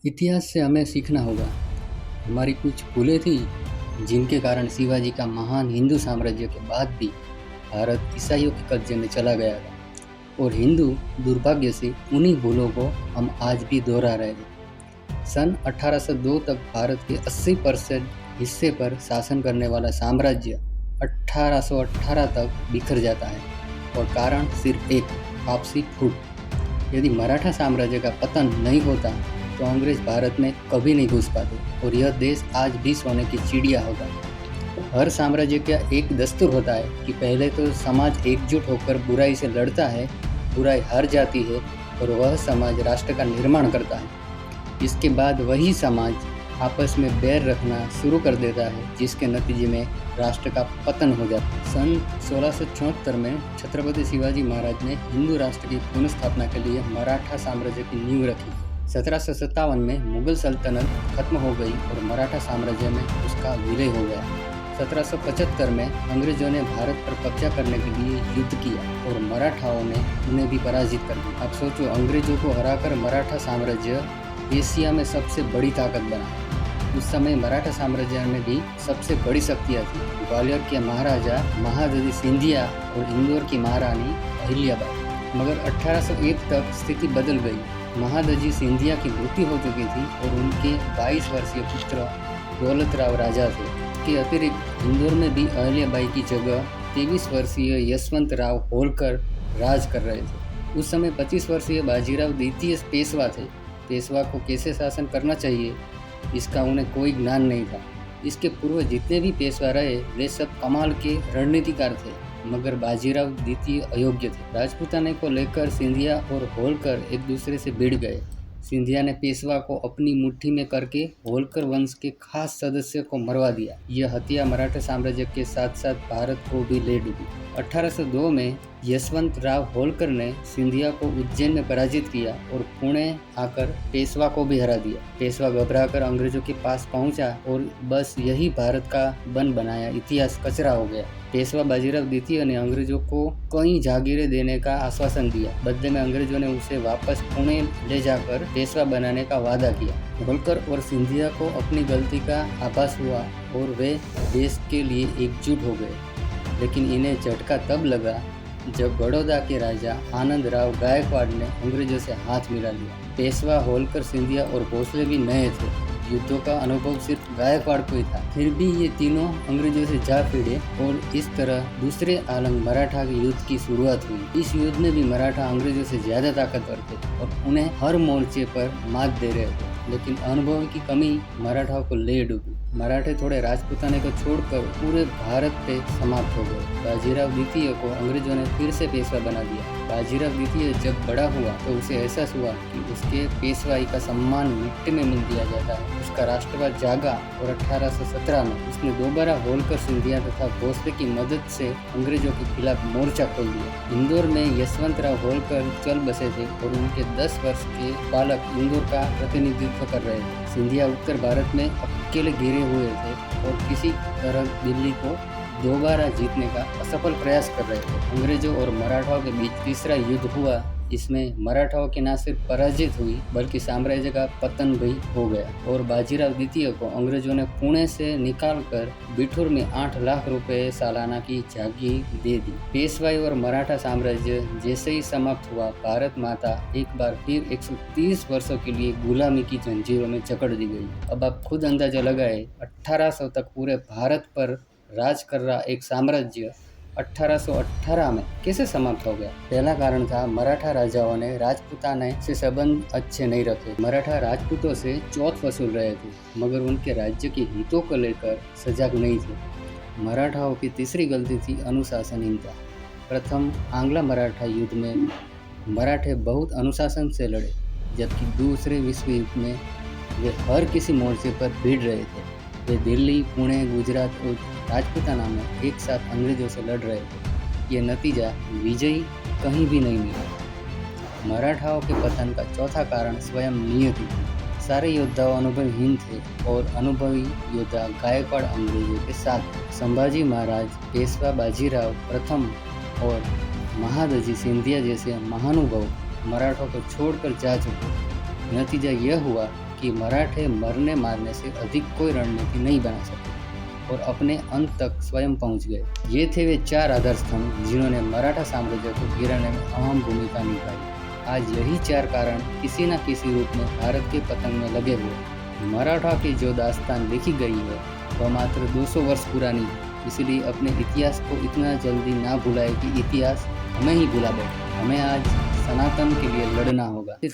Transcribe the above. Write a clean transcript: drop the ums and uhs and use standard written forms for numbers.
इतिहास से हमें सीखना होगा। हमारी कुछ भूलें थी जिनके कारण शिवाजी का महान हिंदू साम्राज्य के बाद भी भारत ईसाइयों के कब्जे में चला गया था और हिंदू दुर्भाग्य से उन्हीं भूलों को हम आज भी दोहरा रहे हैं। सन 1802 तक भारत के 80% हिस्से पर शासन करने वाला साम्राज्य 1818 तक बिखर जाता है और कारण सिर्फ एक, आपसी फूट। यदि मराठा साम्राज्य का पतन नहीं होता तो अंग्रेज भारत में कभी नहीं घुस पाते और यह देश आज भी सोने की चिड़िया होता। हर साम्राज्य का एक दस्तूर होता है कि पहले तो समाज एकजुट होकर बुराई से लड़ता है, बुराई हार जाती है और वह समाज राष्ट्र का निर्माण करता है। इसके बाद वही समाज आपस में बैर रखना शुरू कर देता है, जिसके नतीजे में राष्ट्र का पतन हो जाता है। सन 1674 में छत्रपति शिवाजी महाराज ने हिंदू राष्ट्र की पुनर्स्थापना के लिए मराठा साम्राज्य की नींव रखी। 1757 में मुगल सल्तनत खत्म हो गई और मराठा साम्राज्य में उसका विलय हो गया। 1775 में अंग्रेजों ने भारत पर कब्जा करने के लिए युद्ध किया और मराठाओं ने उन्हें भी पराजित कर दिया। अब सोचो, अंग्रेजों को हराकर मराठा साम्राज्य एशिया में सबसे बड़ी ताकत बना। उस समय मराठा साम्राज्य में भी सबसे बड़ी शक्तियाँ थी। ग्वालियर के महाराजा महादजी सिंधिया और इंदौर की महारानी अहिल्याबाई। मगर 1801 तक स्थिति बदल गई। महादजी सिंधिया की मृत्यु हो चुकी थी और उनके 22 वर्षीय पुत्र दौलत राव राजा थे। के अतिरिक्त इंदौर में भी अहिल्याबाई की जगह 23 वर्षीय यशवंत राव होलकर राज कर रहे थे। उस समय 25 वर्षीय बाजीराव द्वितीय पेशवा थे। पेशवा को कैसे शासन करना चाहिए इसका उन्हें कोई ज्ञान नहीं था। इसके पूर्व जितने भी पेशवा रहे वे सब कमाल के रणनीतिकार थे, मगर बाजीराव द्वितीय अयोग्य थे। राजपूताने को लेकर सिंधिया और होलकर एक दूसरे से भिड़ गए। सिंधिया ने पेशवा को अपनी मुट्ठी में करके होलकर वंश के खास सदस्य को मरवा दिया। यह हत्या मराठा साम्राज्य के साथ साथ भारत को भी ले डूबी। 1802 में यशवंत राव होलकर ने सिंधिया को उज्जैन में पराजित किया और पुणे आकर पेशवा को भी हरा दिया। पेशवा घबराकर अंग्रेजों के पास पहुंचा और बस यही भारत का बन बनाया इतिहास कचरा हो गया। पेशवा बाजीराव द्वितीय ने अंग्रेजों को कई जागीरें देने का आश्वासन दिया। बदले में अंग्रेजों ने उसे वापस पुणे ले जाकर पेशवा बनाने का वादा किया। होलकर और सिंधिया को अपनी गलती का आभास हुआ और वे देश के लिए एकजुट हो गए। लेकिन इन्हें झटका तब लगा जब बड़ौदा के राजा आनंद राव गायकवाड़ ने अंग्रेजों से हाथ मिला लिया। पेशवा, होलकर, सिंधिया और भोसले भी नए थे। युद्धों का अनुभव सिर्फ गायकवाड़ को ही था। फिर भी ये तीनों अंग्रेजों से जा भिड़े और इस तरह दूसरे आलम मराठा के युद्ध की शुरुआत हुई। इस युद्ध में भी मराठा अंग्रेजों से ज्यादा ताकतवर थे और उन्हें हर मोर्चे पर मात दे रहे थे। लेकिन अनुभव की कमी मराठाओं को ले डूबी। मराठे थोड़े राजपूताने को छोड़कर पूरे भारत पे समाप्त हो गए। बाजीराव द्वितीय को अंग्रेजों ने फिर से पेशवा बना दिया। बाजीराव द्वितीय जब बड़ा हुआ तो उसे एहसास हुआ कि उसके पेशवाई का सम्मान मिट्टी में मिल दिया जाता है। उसका राष्ट्रवाद जागा और 1817 में उसने दोबारा होलकर, सिंधिया तथा भोसले की मदद से अंग्रेजों के खिलाफ मोर्चा खोल दिया। इंदौर में यशवंत राव होलकर चल बसे थे और उनके 10 वर्ष के बालक इंदौर का प्रतिनिधित्व कर रहे थे। सिंधिया उत्तर भारत में अकेले घिरे हुए थे और किसी तरह दिल्ली को दोबारा जीतने का असफल प्रयास कर रहे थे। अंग्रेजों और मराठाओं के बीच तीसरा युद्ध हुआ। इसमें मराठाओं की न सिर्फ पराजित हुई बल्कि साम्राज्य का पतन भी हो गया और बाजीराव द्वितीय को अंग्रेजों ने पुणे से निकालकर बिठूर में 8 लाख रुपए सालाना की जागीर दे दी। पेशवाई और मराठा साम्राज्य जैसे ही समाप्त हुआ, भारत माता एक बार फिर 130 वर्षों के लिए गुलामी की जंजीरों में जकड़ दी गई। अब आप खुद अंदाजा लगाए, 1800 तक पूरे भारत पर राज कर रहा एक साम्राज्य 1818 में कैसे समाप्त हो गया। पहला कारण था मराठा राजाओं ने राजपूताने से संबंध अच्छे नहीं रखे। मराठा राजपूतों से चौथ वसूल रहे थे मगर उनके राज्य के हितों को लेकर सजग नहीं थे। मराठाओं की तीसरी गलती थी अनुशासनहीनता। प्रथम आंग्ल मराठा युद्ध में मराठे बहुत अनुशासन से लड़े, जबकि दूसरे विश्व युद्ध में वे हर किसी मोर्चे पर भिड़ रहे थे। वे दिल्ली, पुणे, गुजरात और राजपूताना में एक साथ अंग्रेजों से लड़ रहे थे। ये नतीजा विजयी कहीं भी नहीं मिला। मराठाओं के पतन का चौथा कारण स्वयं नियति थी। सारे योद्धा अनुभवहीन थे और अनुभवी योद्धा गायकवाड़ अंग्रेजों के साथ। संभाजी महाराज, पेशवा बाजीराव प्रथम और महादजी सिंधिया जैसे महानुभाव मराठों को छोड़कर जा चुके। नतीजा यह हुआ कि मराठे मरने मारने से अधिक कोई रणनीति नहीं बना सके और अपने अंत तक स्वयं पहुंच गए। ये थे वे 4 आधार स्तंभ जिन्होंने मराठा साम्राज्य को गिराने में अहम भूमिका निभाई। आज यही 4 कारण किसी न किसी रूप में भारत के पतन में लगे हुए। मराठा की जो दास्तान लिखी गई है वह मात्र 200 वर्ष पुरानी, इसलिए अपने इतिहास को इतना जल्दी ना भुलाए कि इतिहास हमें ही भुला बैठे। हमें आज सनातन के लिए लड़ना होगा।